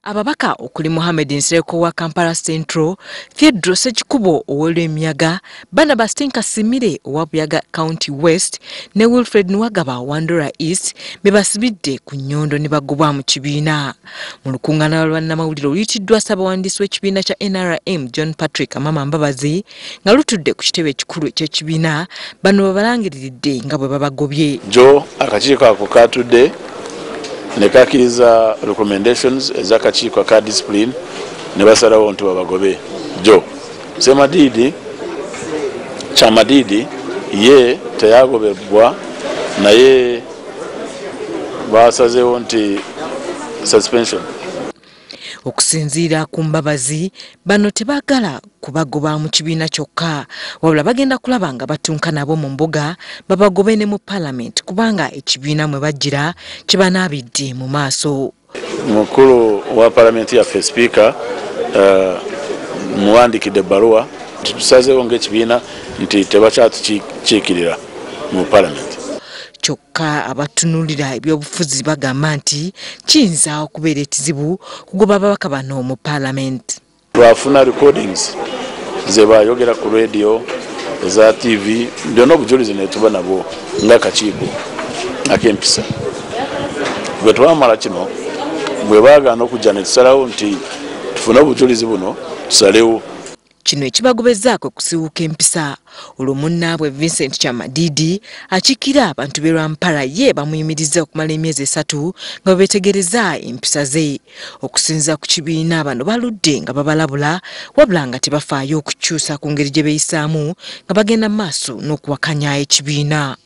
Ababaka okuli Mohamed Nsereko wa Kampala Central, Theodore Sekikubo ow'Emyaga, Barnabas Tinkasimire owa Buyaga County West ne Wilfred Nwagaba wa Ndora East bebasibidde ku nnyondo ne bagobwa mu kibiina. Mu lukungaana lwa nnamawulire oluyitiddwa Ssaabawandiisi w'ekibiina kya NRM John Patrick Amama Mbabazi nga lutudde ku kitebe ekikulu eky'ekibiina, bano babalangiriridde nga bwe babagobye. Jo akakiiko ako katudde ne kakiriza recommendations ez'akakiiko ka discipline ne basalawo nti babagobe. Jo Ssemadidi Kyamadidi ye teyagobebwa naye basazeewo nti suspension. Okusinziira ku Mbabazi, bano tebaagala kubagoba mu kibiina kyokka, wabula bagenda kulaba nga batunka nabo mu mbuga babagobe ne mu Parliament kubanga ekibiina mwe bajjira kibanaabidde mu maaso. Mukulu wa Parliament yaffe Speaker muwandikidde ebbaluwa nti tusazeewo ng'ekibiina nti tebakyatukiikirira mu Parliament. Kyokka abatunulira ebyobufuzi bagamba nti kiyinza okubeera ekizibu kugoba ababaka bano mu Parliament. Twafuna recordings ze bayogera ku radio eza TV byonna obujulizi ne tuba nabwo ng'akakiiko ak'empisa. Bwe twamala kino bwe baagaana okujja ne tusalawo nti tufune obujulizi buno tusalewo. Kino ekibagobezzaako kusiwuka empisa olwo munnaabwe Vincent Kyamadidi akiikira abantu b'e Rwampara ye bamuyimirizza okumala emyezi 3 nga beetegereza empisa ze. Okusinziira ku kibiina bano baludde nga babalabula wabula nga tebafaayo okukyusa ku ngeri gye beeyisaamu nga bagenda maaso n'okuwakanya ekibiina.